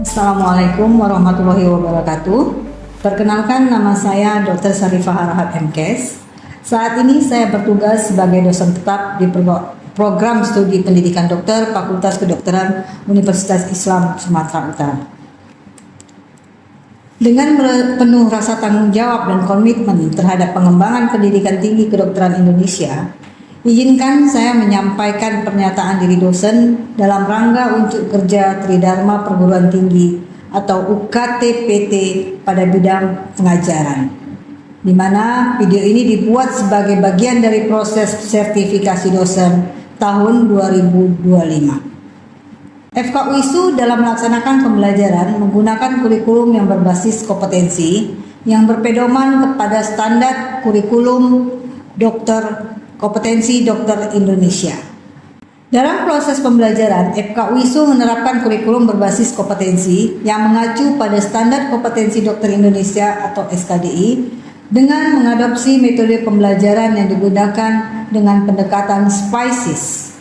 Assalamualaikum warahmatullahi wabarakatuh. Perkenalkan, nama saya Dr. Syarifah Harahap MKes. Saat ini saya bertugas sebagai dosen tetap di program studi pendidikan dokter Fakultas Kedokteran Universitas Islam Sumatera Utara. Dengan penuh rasa tanggung jawab dan komitmen terhadap pengembangan pendidikan tinggi kedokteran Indonesia, izinkan saya menyampaikan pernyataan diri dosen dalam rangka unjuk kerja Tridharma Perguruan Tinggi atau UKT-PT pada bidang pengajaran, di mana video ini dibuat sebagai bagian dari proses sertifikasi dosen tahun 2025. FKUISU dalam melaksanakan pembelajaran menggunakan kurikulum yang berbasis kompetensi yang berpedoman kepada standar kurikulum kompetensi dokter Indonesia. Dalam proses pembelajaran, FKUISU menerapkan kurikulum berbasis kompetensi yang mengacu pada standar kompetensi dokter Indonesia atau SKDI dengan mengadopsi metode pembelajaran yang digunakan dengan pendekatan SPICES,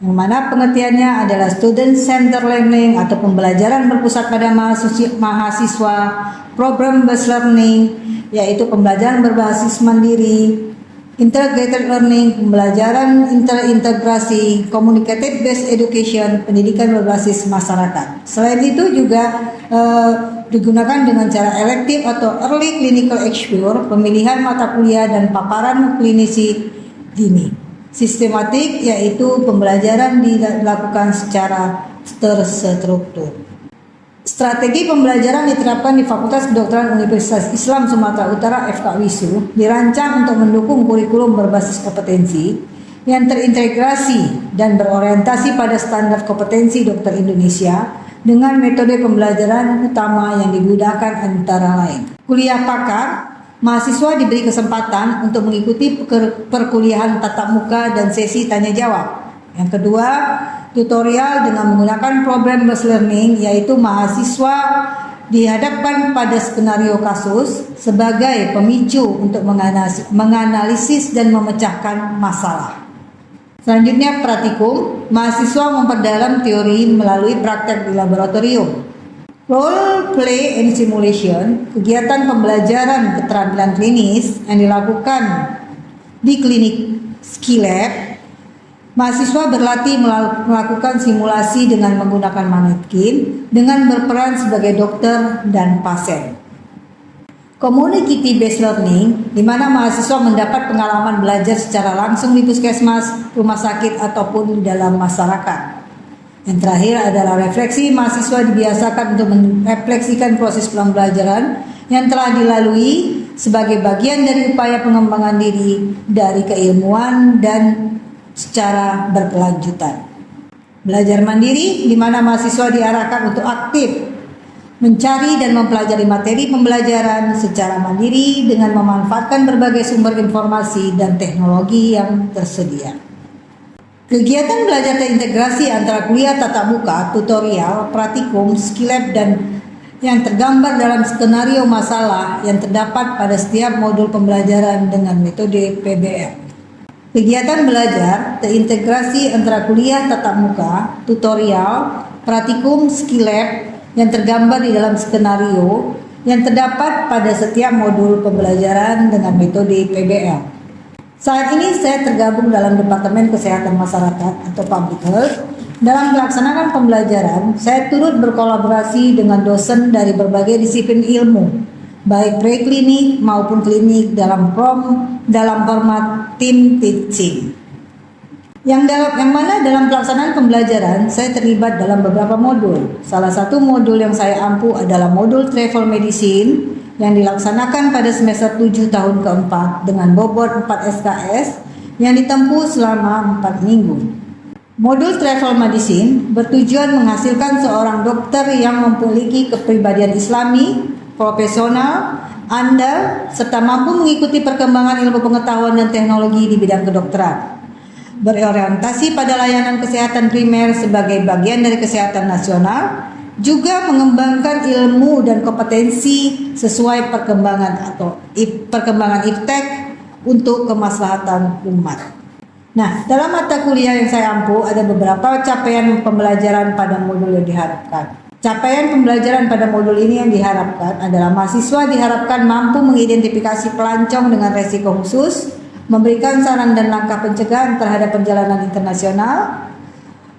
yang mana pengertiannya adalah student center learning atau pembelajaran berpusat pada mahasiswa, program based learning yaitu pembelajaran berbasis mandiri, integrated learning, pembelajaran terintegrasi, communicative based education, pendidikan berbasis masyarakat. Selain itu juga digunakan dengan cara elektif atau early clinical exposure, pemilihan mata kuliah dan paparan klinisi dini. Sistematik yaitu pembelajaran dilakukan secara terstruktur. Strategi pembelajaran diterapkan di Fakultas Kedokteran Universitas Islam Sumatera Utara FKUISU dirancang untuk mendukung kurikulum berbasis kompetensi yang terintegrasi dan berorientasi pada standar kompetensi dokter Indonesia dengan metode pembelajaran utama yang digunakan antara lain. Kuliah pakar, mahasiswa diberi kesempatan untuk mengikuti perkuliahan tatap muka dan sesi tanya jawab. Yang kedua, tutorial dengan menggunakan program based learning, yaitu mahasiswa dihadapkan pada skenario kasus sebagai pemicu untuk menganalisis dan memecahkan masalah. Selanjutnya, praktikum, mahasiswa memperdalam teori melalui praktek di laboratorium. Role play and simulation, kegiatan pembelajaran keterampilan klinis yang dilakukan di klinik skill lab. Mahasiswa berlatih melakukan simulasi dengan menggunakan manekin dengan berperan sebagai dokter dan pasien. Community based learning, di mana mahasiswa mendapat pengalaman belajar secara langsung di puskesmas, rumah sakit ataupun di dalam masyarakat. Yang terakhir adalah refleksi, mahasiswa dibiasakan untuk merefleksikan proses pembelajaran yang telah dilalui sebagai bagian dari upaya pengembangan diri dari keilmuan dan secara berkelanjutan. Belajar mandiri, di mana mahasiswa diarahkan untuk aktif mencari dan mempelajari materi pembelajaran secara mandiri dengan memanfaatkan berbagai sumber informasi dan teknologi yang tersedia. Kegiatan belajar terintegrasi antara kuliah tatap muka, tutorial, praktikum, skill lab dan yang tergambar dalam skenario masalah yang terdapat pada setiap modul pembelajaran dengan metode PBL. Kegiatan belajar terintegrasi antara kuliah tatap muka, tutorial, praktikum, skill lab yang tergambar di dalam skenario yang terdapat pada setiap modul pembelajaran dengan metode PBL. Saat ini saya tergabung dalam Departemen Kesehatan Masyarakat atau Public Health. Dalam melaksanakan pembelajaran, saya turut berkolaborasi dengan dosen dari berbagai disiplin ilmu, baik preklinik maupun klinik dalam format team teaching. Yang mana dalam pelaksanaan pembelajaran saya terlibat dalam beberapa modul. Salah satu modul yang saya ampu adalah modul travel medicine yang dilaksanakan pada semester 7 tahun keempat dengan bobot 4 SKS yang ditempuh selama 4 minggu. Modul travel medicine bertujuan menghasilkan seorang dokter yang memiliki kepribadian islami, profesional, andal, serta mampu mengikuti perkembangan ilmu pengetahuan dan teknologi di bidang kedokteran. Berorientasi pada layanan kesehatan primer sebagai bagian dari kesehatan nasional, juga mengembangkan ilmu dan kompetensi sesuai perkembangan iptek untuk kemaslahatan umat. Nah, dalam mata kuliah yang saya ampu ada beberapa capaian pembelajaran pada modul yang diharapkan. Capaian pembelajaran pada modul ini yang diharapkan adalah mahasiswa diharapkan mampu mengidentifikasi pelancong dengan resiko khusus, memberikan saran dan langkah pencegahan terhadap perjalanan internasional,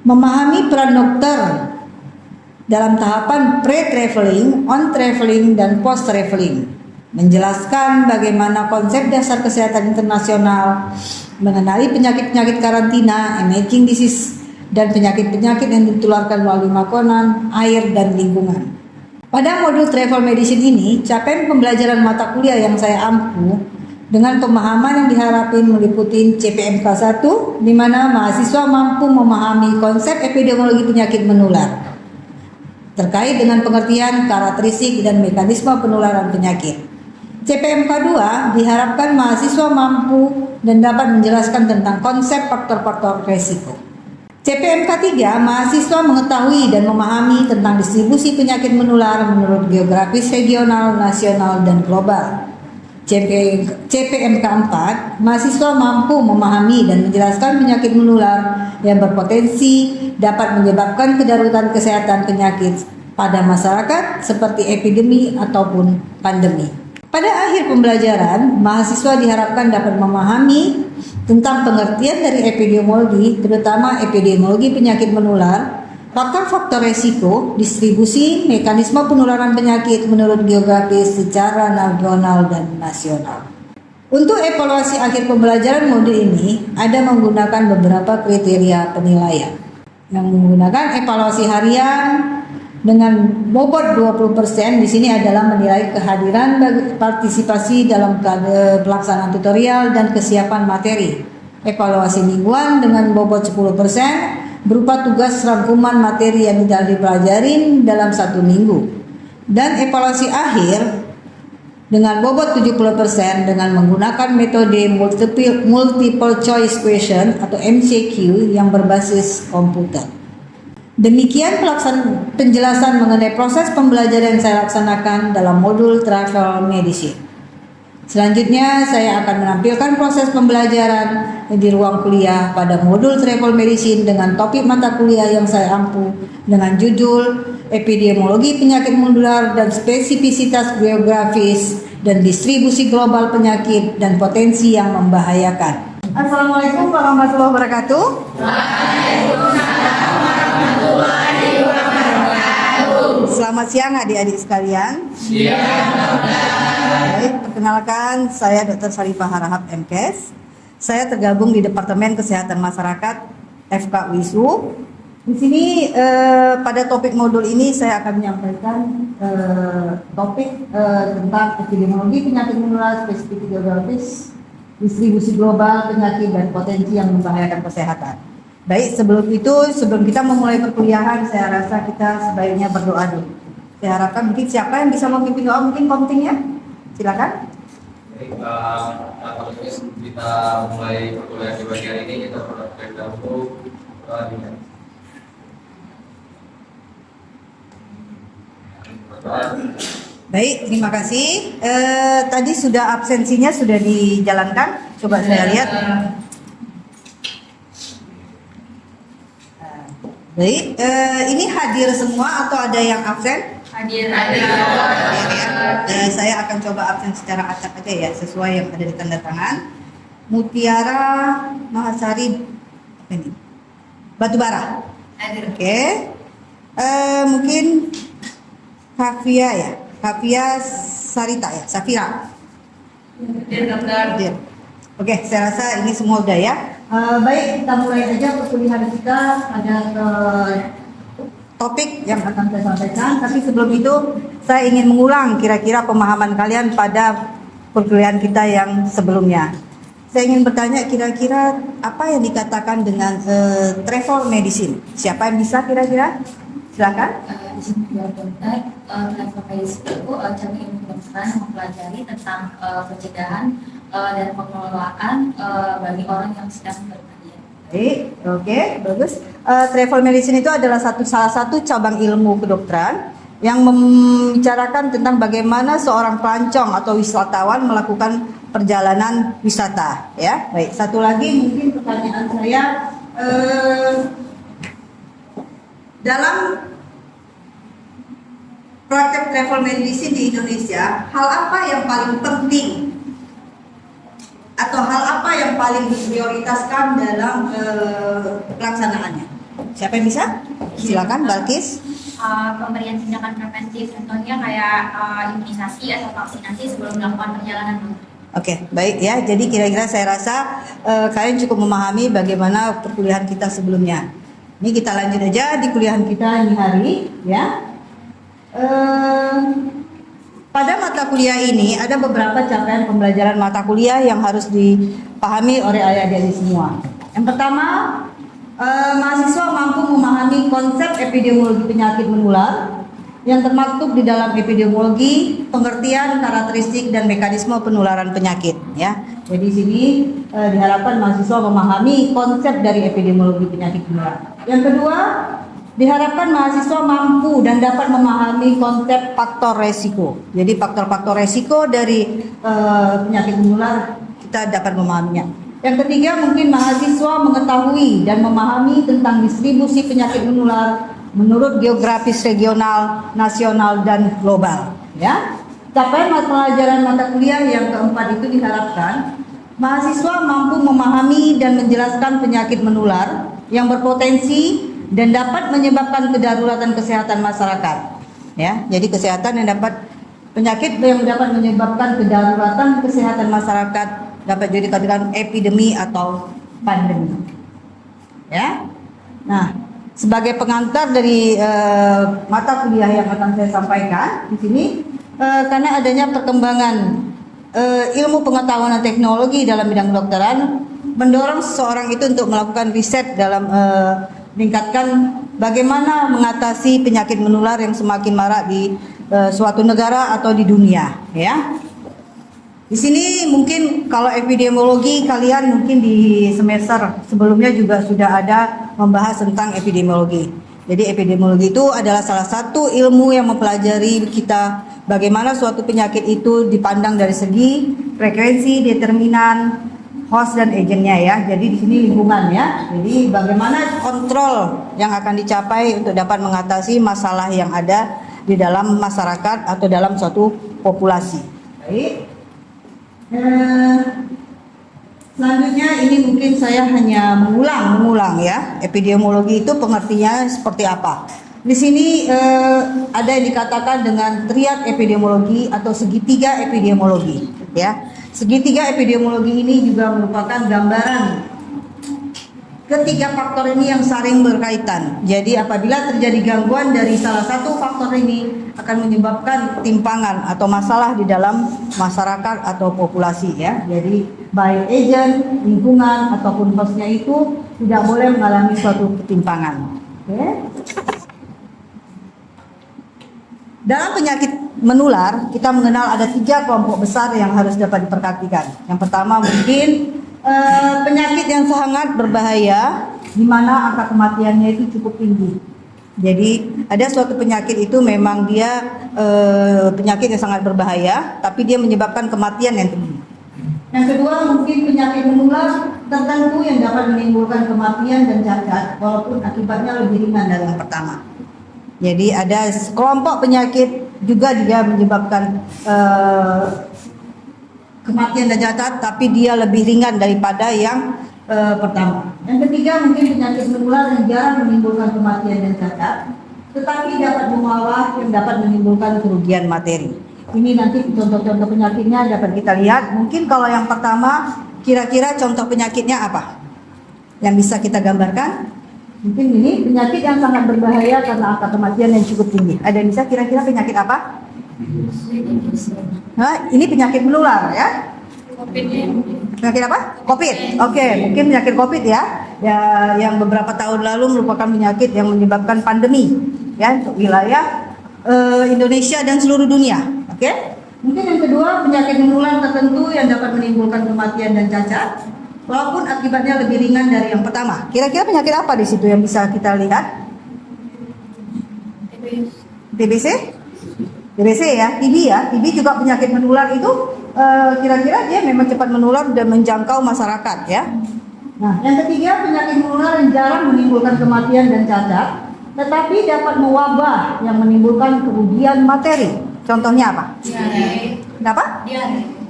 memahami peran dokter dalam tahapan pre-traveling, on-traveling, dan post-traveling, menjelaskan bagaimana konsep dasar kesehatan internasional, mengenali penyakit-penyakit karantina, emerging disease, dan penyakit-penyakit yang ditularkan melalui makanan, air, dan lingkungan. Pada modul travel medicine ini, capaian pembelajaran mata kuliah yang saya ampu dengan pemahaman yang diharapkan meliputi CPMK 1, di mana mahasiswa mampu memahami konsep epidemiologi penyakit menular terkait dengan pengertian karakteristik dan mekanisme penularan penyakit. CPMK 2 diharapkan mahasiswa mampu dan dapat menjelaskan tentang konsep faktor-faktor risiko. CPMK 3, mahasiswa mengetahui dan memahami tentang distribusi penyakit menular menurut geografis regional, nasional, dan global. CPMK 4, mahasiswa mampu memahami dan menjelaskan penyakit menular yang berpotensi dapat menyebabkan kedaruratan kesehatan penyakit pada masyarakat seperti epidemi ataupun pandemi. Pada akhir pembelajaran, mahasiswa diharapkan dapat memahami tentang pengertian dari epidemiologi, terutama epidemiologi penyakit menular, faktor-faktor resiko, distribusi, mekanisme penularan penyakit menurut geografis secara regional dan nasional. Untuk evaluasi akhir pembelajaran modul ini, ada menggunakan beberapa kriteria penilaian yang menggunakan evaluasi harian dengan bobot 20%. Di sini adalah menilai kehadiran partisipasi dalam pelaksanaan tutorial dan kesiapan materi. Evaluasi mingguan dengan bobot 10% berupa tugas rangkuman materi yang tidak dipelajarin dalam 1 minggu. Dan evaluasi akhir dengan bobot 70% dengan menggunakan metode multiple choice question atau MCQ yang berbasis komputer. Demikian penjelasan mengenai proses pembelajaran yang saya laksanakan dalam modul Travel Medicine. Selanjutnya saya akan menampilkan proses pembelajaran di ruang kuliah pada modul Travel Medicine dengan topik mata kuliah yang saya ampu dengan judul Epidemiologi Penyakit Menular dan Spesifisitas Geografis dan Distribusi Global Penyakit dan Potensi yang Membahayakan. Assalamualaikum warahmatullahi wabarakatuh. Selamat siang adik-adik sekalian. Baik, perkenalkan saya Dr. Sarifah Harahap MKes. Saya tergabung di Departemen Kesehatan Masyarakat FK UISU. Di sini pada topik modul ini saya akan menyampaikan topik tentang epidemiologi penyakit menular, spesifik geografis, distribusi global penyakit dan potensi yang membahayakan kesehatan. Baik, sebelum kita memulai perkuliahan, saya rasa kita sebaiknya berdoa dulu. Saya harapkan mungkin siapa yang bisa memimpin doa, mungkin komtingnya, silakan. Baik, kita mulai perkuliahan di bagian ini, kita terlebih dahulu dengan Baik, terima kasih. Tadi sudah absensinya sudah dijalankan. Coba saya lihat. Baik, ini hadir semua atau ada yang absen? Hadir. Saya akan coba absen secara acak aja ya, sesuai yang ada di tanda tangan. Mutiara Mahasari, apa ini? Batubara. Hadir. Oke. Mungkin Kafia ya, Kafia Sarita ya, Safira. Hadir, dokter. Hadir. Oke, saya rasa ini semua udah ya. Baik, kita mulai aja perkuliahan kita. Ada topik yang akan saya sampaikan, tapi sebelum itu saya ingin mengulang kira-kira pemahaman kalian pada perkuliahan kita yang sebelumnya. Saya ingin bertanya kira-kira apa yang dikatakan dengan travel medicine. Siapa yang bisa kira-kira? Silakan. Di sini dokter, travel medicine itu cabang ilmu kedokteran yang mempelajari tentang pencegahan dan pengelolaan bagi orang yang sedang berpergian. Baik, oke, bagus. Travel medicine itu adalah salah satu cabang ilmu kedokteran yang membicarakan tentang bagaimana seorang pelancong atau wisatawan melakukan perjalanan wisata. Ya, baik. Satu lagi mungkin pertanyaan saya dalam travel medicine di Indonesia, hal apa yang paling penting atau hal apa yang paling diprioritaskan dalam pelaksanaannya? Siapa yang bisa? Silakan, Balkis. Pemberian tindakan preventif, contohnya kayak imunisasi atau vaksinasi sebelum melakukan perjalanan. Oke, baik ya. Jadi kira-kira saya rasa kalian cukup memahami bagaimana perkuliahan kita sebelumnya. Ini kita lanjut aja di kuliahan kita ini hari, ya. Pada mata kuliah ini ada beberapa capaian pembelajaran mata kuliah yang harus dipahami oleh adik-adik semua. Yang pertama, mahasiswa mampu memahami konsep epidemiologi penyakit menular yang termaktub di dalam epidemiologi, pengertian, karakteristik dan mekanisme penularan penyakit. Ya, jadi di sini diharapkan mahasiswa memahami konsep dari epidemiologi penyakit menular. Yang kedua, diharapkan mahasiswa mampu dan dapat memahami konsep faktor resiko. Jadi faktor-faktor resiko dari penyakit menular kita dapat memahaminya. Yang ketiga, mungkin mahasiswa mengetahui dan memahami tentang distribusi penyakit menular menurut geografis regional, nasional, dan global. Ya, capaian pelajaran mata kuliah yang keempat itu diharapkan mahasiswa mampu memahami dan menjelaskan penyakit menular yang berpotensi dan dapat menyebabkan kedaruratan kesehatan masyarakat. Ya, jadi kesehatan yang dapat penyakit yang dapat menyebabkan kedaruratan kesehatan masyarakat dapat jadi dikatakan epidemi atau pandemi. Ya, nah. Sebagai pengantar dari mata kuliah yang akan saya sampaikan di sini, karena adanya perkembangan ilmu pengetahuan dan teknologi dalam bidang kedokteran, mendorong seseorang itu untuk melakukan riset dalam meningkatkan bagaimana mengatasi penyakit menular yang semakin marak di suatu negara atau di dunia. Ya. Di sini mungkin kalau epidemiologi kalian mungkin di semester sebelumnya juga sudah ada membahas tentang epidemiologi. Jadi epidemiologi itu adalah salah satu ilmu yang mempelajari kita bagaimana suatu penyakit itu dipandang dari segi frekuensi, determinan, host dan agennya ya. Jadi di sini lingkungan ya. Jadi bagaimana kontrol yang akan dicapai untuk dapat mengatasi masalah yang ada di dalam masyarakat atau dalam suatu populasi. Baik. Selanjutnya ini mungkin saya hanya mengulang ya. Epidemiologi itu pengertiannya seperti apa. Di sini ada yang dikatakan dengan triad epidemiologi atau segitiga epidemiologi ya. Segitiga epidemiologi ini juga merupakan gambaran ketiga faktor ini yang saling berkaitan. Jadi apabila terjadi gangguan dari salah satu faktor ini akan menyebabkan timpangan atau masalah di dalam masyarakat atau populasi ya. Jadi baik agent, lingkungan ataupun hostnya itu tidak boleh mengalami suatu ketimpangan. Oke. Dalam penyakit menular kita mengenal ada 3 kelompok besar yang harus dapat diperhatikan. Yang pertama mungkin penyakit yang sangat berbahaya di mana angka kematiannya itu cukup tinggi. Jadi ada suatu penyakit itu memang dia penyakit yang sangat berbahaya, tapi dia menyebabkan kematian yang tinggi. Yang kedua mungkin penyakit menular tertentu yang dapat menimbulkan kematian dan cacat, walaupun akibatnya lebih ringan dari yang pertama. Jadi ada kelompok penyakit juga dia menyebabkan kematian dan cacat, tapi dia lebih ringan daripada yang pertama. Yang ketiga mungkin penyakit menular yang jarang menimbulkan kematian dan cacat, tetapi dapat membawa yang dapat menimbulkan kerugian materi. Ini nanti contoh-contoh penyakitnya dapat kita lihat. Mungkin kalau yang pertama, kira-kira contoh penyakitnya apa? Yang bisa kita gambarkan? Mungkin ini penyakit yang sangat berbahaya karena angka kematian yang cukup tinggi. Ada yang bisa kira-kira penyakit apa? Nah, ini penyakit menular ya? Penyakit apa? COVID. Oke, mungkin penyakit COVID ya, yang beberapa tahun lalu merupakan penyakit yang menyebabkan pandemi ya untuk wilayah Indonesia dan seluruh dunia. Oke. Mungkin yang kedua penyakit menular tertentu yang dapat menimbulkan kematian dan cacat, walaupun akibatnya lebih ringan dari yang pertama. Kira-kira penyakit apa di situ yang bisa kita lihat? TBC? TBC ya, TB ya. TB juga penyakit menular itu kira-kira dia memang cepat menular dan menjangkau masyarakat ya. Nah, yang ketiga penyakit menular yang jarang menimbulkan kematian dan cacat, tetapi dapat mewabah yang menimbulkan kerugian materi. Contohnya apa? Diare. Kenapa?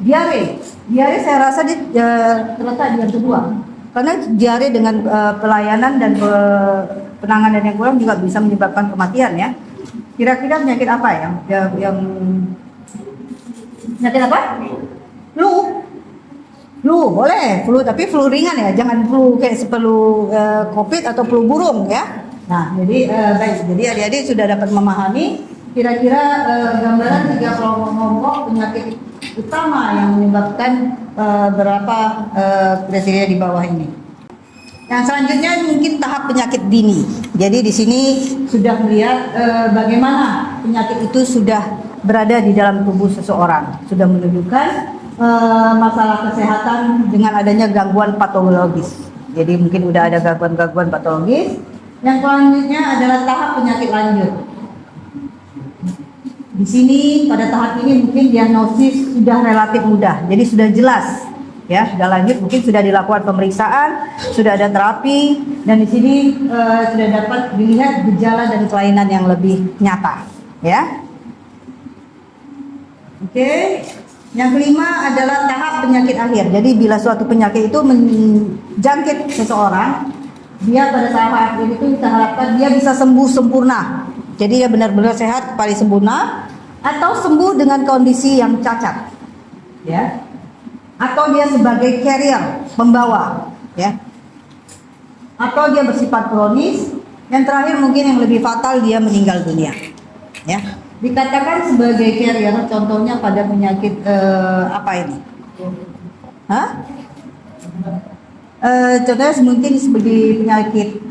Diare. Diare saya rasa terletak di yang kedua. Karena diare dengan pelayanan dan penanganan yang kurang juga bisa menyebabkan kematian ya. Kira-kira penyakit apa yang penyakit apa? Flu boleh, flu tapi flu ringan ya, jangan flu kayak flu COVID atau flu burung ya. Nah, jadi baik, jadi adik-adik sudah dapat memahami kira-kira gambaran 3 kelompok penyakit utama yang menyebabkan berapa kriteria di bawah ini. Yang selanjutnya mungkin tahap penyakit dini. Jadi di sini sudah melihat bagaimana penyakit itu sudah berada di dalam tubuh seseorang, sudah menunjukkan masalah kesehatan dengan adanya gangguan patologis. Jadi mungkin udah ada gangguan-gangguan patologis. Yang selanjutnya adalah tahap penyakit lanjut. Di sini pada tahap ini mungkin diagnosis sudah relatif mudah, jadi sudah jelas, ya sudah lanjut, mungkin sudah dilakukan pemeriksaan, sudah ada terapi, dan di sini sudah dapat dilihat gejala dan kelainan yang lebih nyata, ya. Oke. Yang kelima adalah tahap penyakit akhir. Jadi bila suatu penyakit itu menjangkit seseorang, dia pada tahap akhir itu kita harapkan dia bisa sembuh sempurna. Jadi dia benar-benar sehat, kembali sempurna, atau sembuh dengan kondisi yang cacat, ya. Atau dia sebagai carrier, pembawa, ya. Atau dia bersifat kronis. Yang terakhir mungkin yang lebih fatal, dia meninggal dunia, ya. Dikatakan sebagai carrier, contohnya pada penyakit apa ini? Hah? Contohnya mungkin sebagai penyakit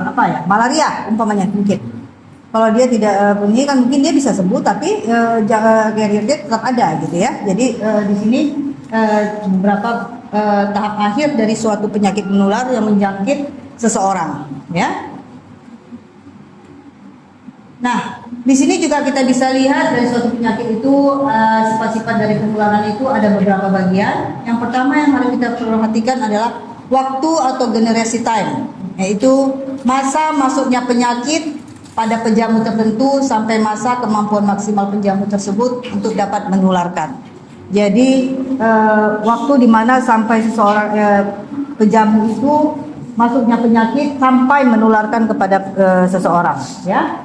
apa ya? Malaria umpamanya mungkin. Kalau dia tidak punya kan mungkin dia bisa sembuh, tapi carrier dia tetap ada gitu ya. Jadi di sini beberapa tahap akhir dari suatu penyakit menular yang menjangkit seseorang, ya. Nah, di sini juga kita bisa lihat dari suatu penyakit itu sifat-sifat dari penularan itu ada beberapa bagian. Yang pertama yang harus kita perhatikan adalah waktu atau generasi time, yaitu masa masuknya penyakit pada penjamu tertentu sampai masa kemampuan maksimal penjamu tersebut untuk dapat menularkan. Jadi waktu di mana sampai seseorang penjamu itu masuknya penyakit sampai menularkan kepada seseorang, ya.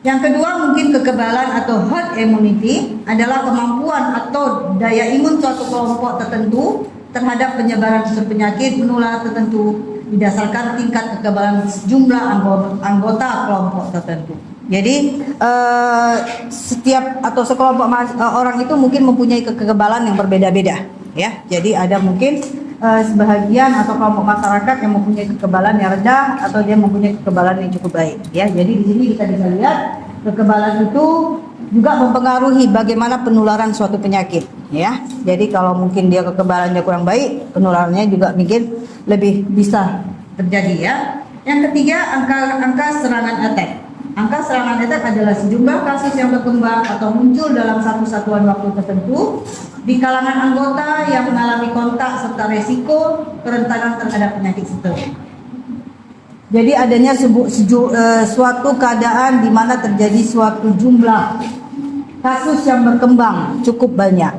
Yang kedua mungkin kekebalan atau herd immunity adalah kemampuan atau daya imun suatu kelompok tertentu terhadap penyebaran suatu penyakit menular tertentu berdasarkan tingkat kekebalan jumlah anggota kelompok tertentu. Jadi setiap atau sekelompok orang itu mungkin mempunyai kekebalan yang berbeda-beda, ya. Jadi ada mungkin sebahagian atau kelompok masyarakat yang mempunyai kekebalan yang rendah atau dia mempunyai kekebalan yang cukup baik, ya. Jadi di sini kita bisa lihat kekebalan itu juga mempengaruhi bagaimana penularan suatu penyakit, ya. Jadi kalau mungkin dia kekebalannya kurang baik, penularannya juga mungkin lebih bisa terjadi, ya. Yang ketiga, angka serangan attack. Angka serangan attack adalah sejumlah kasus yang berkembang atau muncul dalam satu satuan waktu tertentu di kalangan anggota yang mengalami kontak serta resiko kerentanan terhadap penyakit tersebut. Jadi adanya suatu keadaan di mana terjadi suatu jumlah kasus yang berkembang cukup banyak,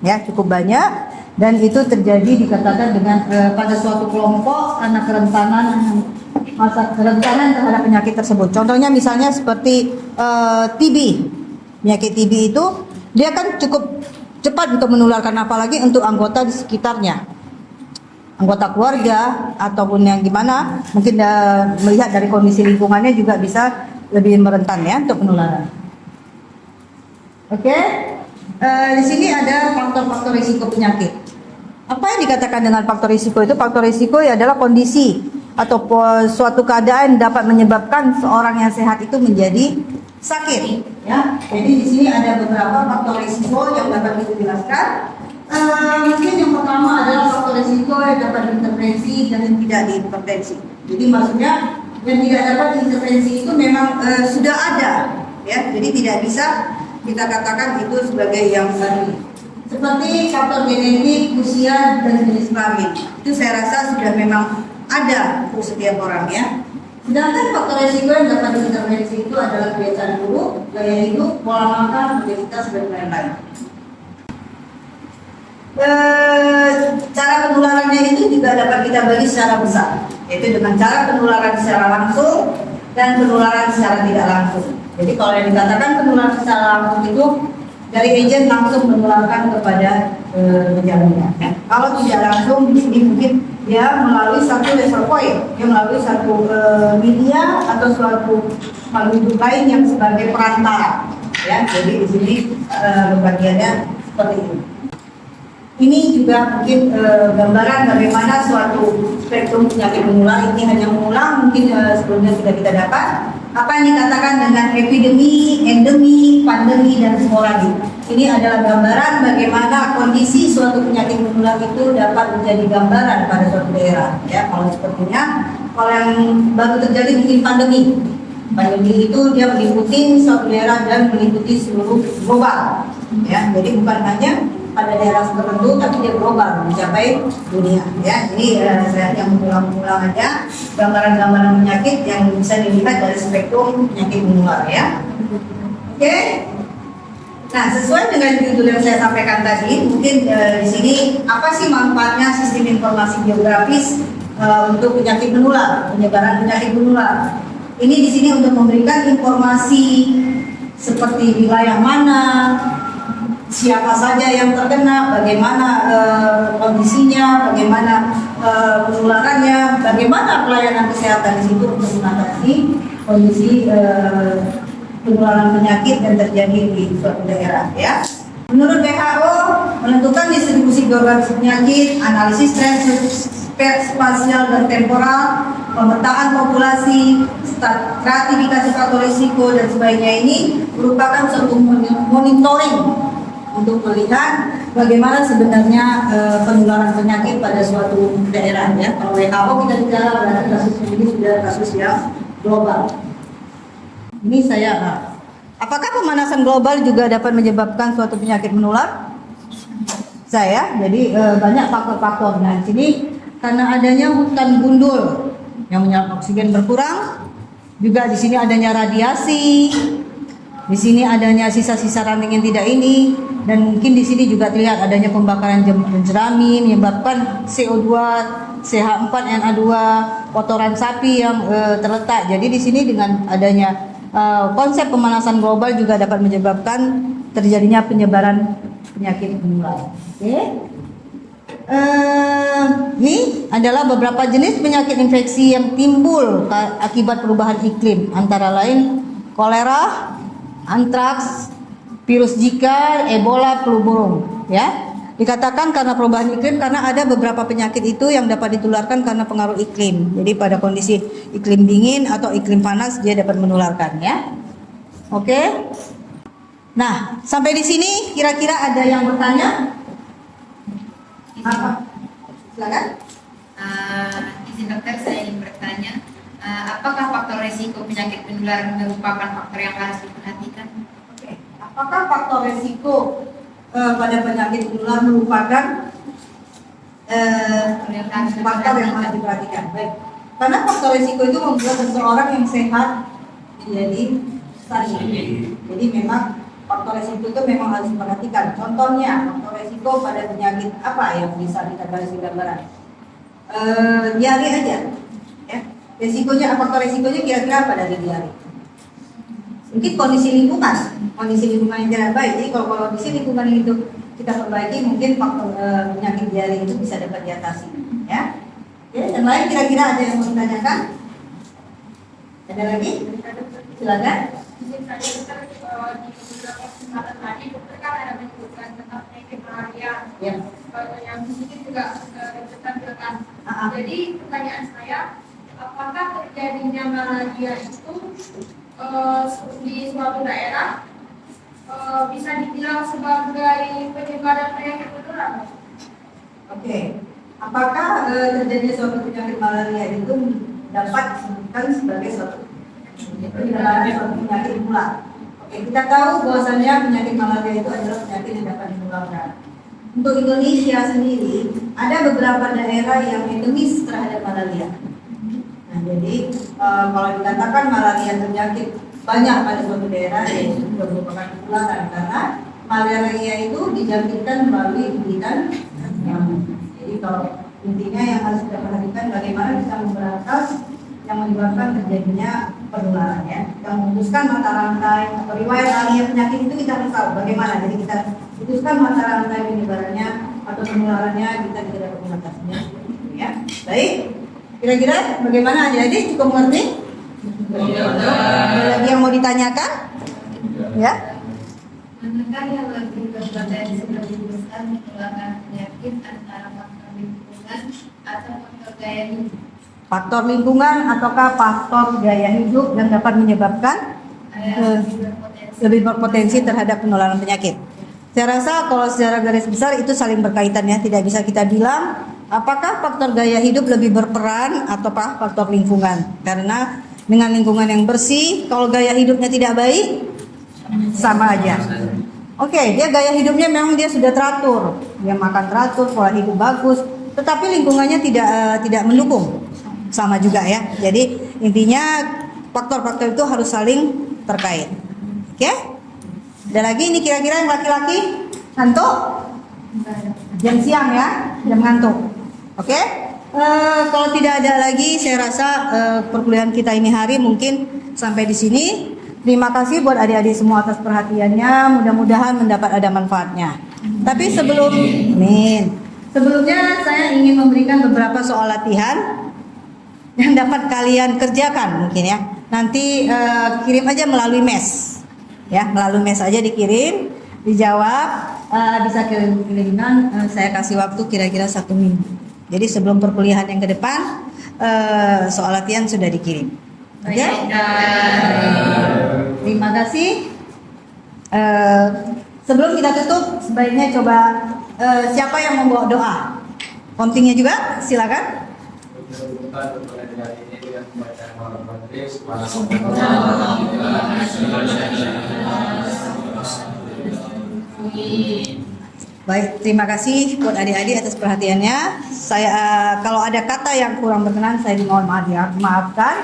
ya, cukup banyak, dan itu terjadi dikatakan dengan pada suatu kelompok karena kerentanan terhadap penyakit tersebut. Contohnya misalnya seperti TB, penyakit TB itu dia kan cukup cepat untuk menularkan, apalagi untuk anggota di sekitarnya, anggota keluarga ataupun yang gimana, mungkin melihat dari kondisi lingkungannya juga bisa lebih merentan, ya, untuk penularan. Oke, di sini ada faktor-faktor risiko penyakit. Apa yang dikatakan dengan faktor risiko itu? Faktor risiko adalah kondisi atau suatu keadaan dapat menyebabkan seorang yang sehat itu menjadi sakit, ya. Jadi di sini ada beberapa faktor risiko yang dapat kita jelaskan. Mungkin yang pertama adalah faktor risiko yang dapat diintervensi dan yang tidak diintervensi. Jadi maksudnya yang tidak dapat diintervensi itu memang sudah ada, ya. Jadi tidak bisa kita katakan itu sebagai yang tadi. Seperti faktor genetik, usia, dan jenis kelamin. Itu saya rasa sudah memang ada untuk setiap orang, ya. Sedangkan faktor resiko yang dapat diintervensi itu adalah kebiasaan buruk, gaya hidup, pola makan, obesitas, dan lain-lain. Cara penularannya itu juga dapat kita bagi secara besar, yaitu dengan cara penularan secara langsung dan penularan secara tidak langsung. Jadi kalau yang dikatakan penularan secara langsung itu dari agent langsung menularkan kepada penjalannya. Kalau tidak langsung, di sini mungkin dia melalui satu reservoir, dia melalui satu media atau suatu makhluk hidup lain yang sebagai perantara. Ya, jadi di sini bagiannya seperti ini. Ini juga mungkin gambaran bagaimana suatu spektrum penyakit menular. Ini hanya mengulang, mungkin sebelumnya sudah kita dapat. Apa yang dikatakan dengan epidemi, endemi, pandemi, dan sporadik. Ini adalah gambaran bagaimana kondisi suatu penyakit menular itu dapat menjadi gambaran pada suatu daerah. Ya, kalau sepertinya, kalau yang baru terjadi mungkin pandemi. Pandemi itu dia meliputi suatu daerah dan meliputi seluruh global. Ya, jadi bukan hanya pada daerah tertentu, tapi dia global mencapai dunia. Ya, ini saya yang mengulang-ulang aja gambaran-gambaran penyakit yang bisa dilihat dari spektrum penyakit menular. Ya, oke. Nah, sesuai dengan judul yang saya sampaikan tadi, mungkin di sini apa sih manfaatnya sistem informasi geografis untuk penyakit menular, penyebaran penyakit menular? Ini di sini untuk memberikan informasi seperti wilayah mana, siapa saja yang terkena, bagaimana kondisinya, bagaimana penularannya, bagaimana pelayanan kesehatan di situ untuk mengatasi kondisi penularan penyakit yang terjadi di suatu daerah. Ya, menurut WHO menentukan distribusi geografis penyakit, analisis tren spasial dan temporal, pemetaan populasi, stratifikasi faktor risiko dan sebagainya ini merupakan suatu monitoring untuk melihat bagaimana sebenarnya penularan penyakit pada suatu daerah. Ya, kalau WHO kita bicara berarti kasus ini sudah kasus yang global. Ini apakah pemanasan global juga dapat menyebabkan suatu penyakit menular? Jadi banyak faktor-faktor. Nah, di sini karena adanya hutan gundul yang menyerap oksigen berkurang, juga di sini adanya radiasi, di sini adanya sisa-sisa ranting yang tidak ini, dan mungkin di sini juga terlihat adanya pembakaran jerami menyebabkan CO2, CH4NA2, kotoran sapi yang terletak. Jadi di sini dengan adanya konsep pemanasan global juga dapat menyebabkan terjadinya penyebaran penyakit menular. Oke. Ini adalah beberapa jenis penyakit infeksi yang timbul akibat perubahan iklim, antara lain kolera, antraks, virus Zika, Ebola, flu burung. Ya, dikatakan karena perubahan iklim, karena ada beberapa penyakit itu yang dapat ditularkan karena pengaruh iklim. Jadi pada kondisi iklim dingin atau iklim panas dia dapat menularkan. Ya, oke. Nah, sampai di sini kira-kira ada yang bertanya? Apa? Silakan. Izin dokter, saya ingin bertanya, apakah faktor resiko penyakit menular merupakan faktor yang harus diperhatikan? Oke. Apakah faktor resiko pada penyakit menular merupakan faktor yang harus diperhatikan? Baik. Karena faktor resiko itu membuat seseorang yang sehat menjadi sakit. Jadi memang faktor resiko itu memang harus diperhatikan. Contohnya, faktor resiko pada penyakit apa yang bisa kita kasih gambaran? Diare aja, ya. Resikonya, faktor resikonya kira-kira apa dari diare? Mungkin kondisi lingkungan yang tidak baik. Jadi kalau kondisi lingkungan itu kita perbaiki, mungkin faktor penyakit diare itu bisa dapat diatasi. Ya. Oke, yang lain kira-kira ada yang mau ditanyakan? Ada lagi? Silakan. Tadi dokter kan ada menyebutkan tentang penyakit malaria, Ya. yang di sini juga ditampilkan. Jadi pertanyaan saya, apakah terjadinya malaria itu di suatu daerah bisa dibilang sebagai penyebaran penyakit menular? Oke. Apakah terjadinya suatu penyakit malaria itu dapat disebutkan sebagai suatu penyakit menular? Oke, kita tahu bahwasanya penyakit malaria itu adalah penyakit yang dapat menularkan. Untuk Indonesia sendiri, ada beberapa daerah yang endemis terhadap malaria. Nah, Jadi kalau dikatakan malaria penyakit banyak pada suatu daerah, ya itu sudah merupakan kekurangan karena malaria itu dijangkitkan melalui gigitan nyamuk. Jadi kalau intinya yang harus kita perhatikan bagaimana bisa memberantas yang menyebabkan terjadinya penularan ya. Kita memutuskan mata rantai atau riwayat malaria penyakit itu kita harus tahu bagaimana. Jadi kita putuskan mata rantai penyebarannya atau penularannya, kita bisa dapat mengatasinya. Ya, baik. Kira-kira bagaimana adik-adik, cukup mengerti? Ada lagi yang mau ditanyakan? Ya. Manakah yang lebih berpotensi lebih besar menularkan penyakit antara faktor lingkungan atau faktor gaya hidup? Faktor lingkungan ataukah faktor gaya hidup yang dapat menyebabkan lebih berpotensi terhadap penularan penyakit? Saya rasa kalau secara garis besar itu saling berkaitan ya, tidak bisa kita bilang apakah faktor gaya hidup lebih berperan ataukah faktor lingkungan. Karena dengan lingkungan yang bersih, kalau gaya hidupnya tidak baik, sama aja. Oke, dia gaya hidupnya memang dia sudah teratur, dia makan teratur, pola hidup bagus, tetapi lingkungannya tidak mendukung, sama juga ya. Jadi intinya faktor-faktor itu harus saling terkait. Oke? Ada lagi ini kira-kira yang laki-laki ngantuk? Jam siang ya, jam ngantuk. Oke? Kalau tidak ada lagi, saya rasa perkuliahan kita ini hari mungkin sampai di sini. Terima kasih buat adik-adik semua atas perhatiannya. Mudah-mudahan mendapat ada manfaatnya. Tapi sebelumnya saya ingin memberikan beberapa soal latihan yang dapat kalian kerjakan mungkin ya. Nanti kirim aja melalui mes. Ya, melalui mes aja dikirim, dijawab, bisa kiriman. Saya kasih waktu kira-kira 1 minggu. Jadi sebelum perkuliahan yang ke depan, soal latihan sudah dikirim. Oke? Terima kasih. Sebelum kita tutup, sebaiknya coba siapa yang membawa doa? Kontingnya juga, silakan. Baik, terima kasih buat adik-adik atas perhatiannya. Saya kalau ada kata yang kurang berkenan, saya dimohon maaf ya, maafkan.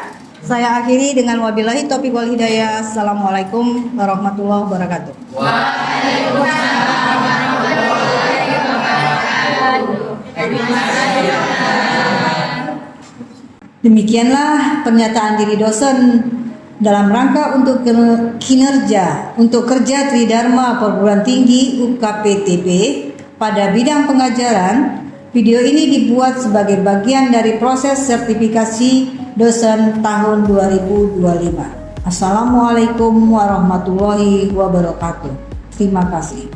Saya akhiri dengan wabillahi taufiq wal hidayah. Assalamualaikum warahmatullahi wabarakatuh. Demikianlah pernyataan diri dosen dalam rangka untuk kinerja untuk kerja Tridharma Perguruan Tinggi UKPTB pada bidang pengajaran. Video ini dibuat sebagai bagian dari proses sertifikasi dosen tahun 2025. Assalamualaikum warahmatullahi wabarakatuh. Terima kasih.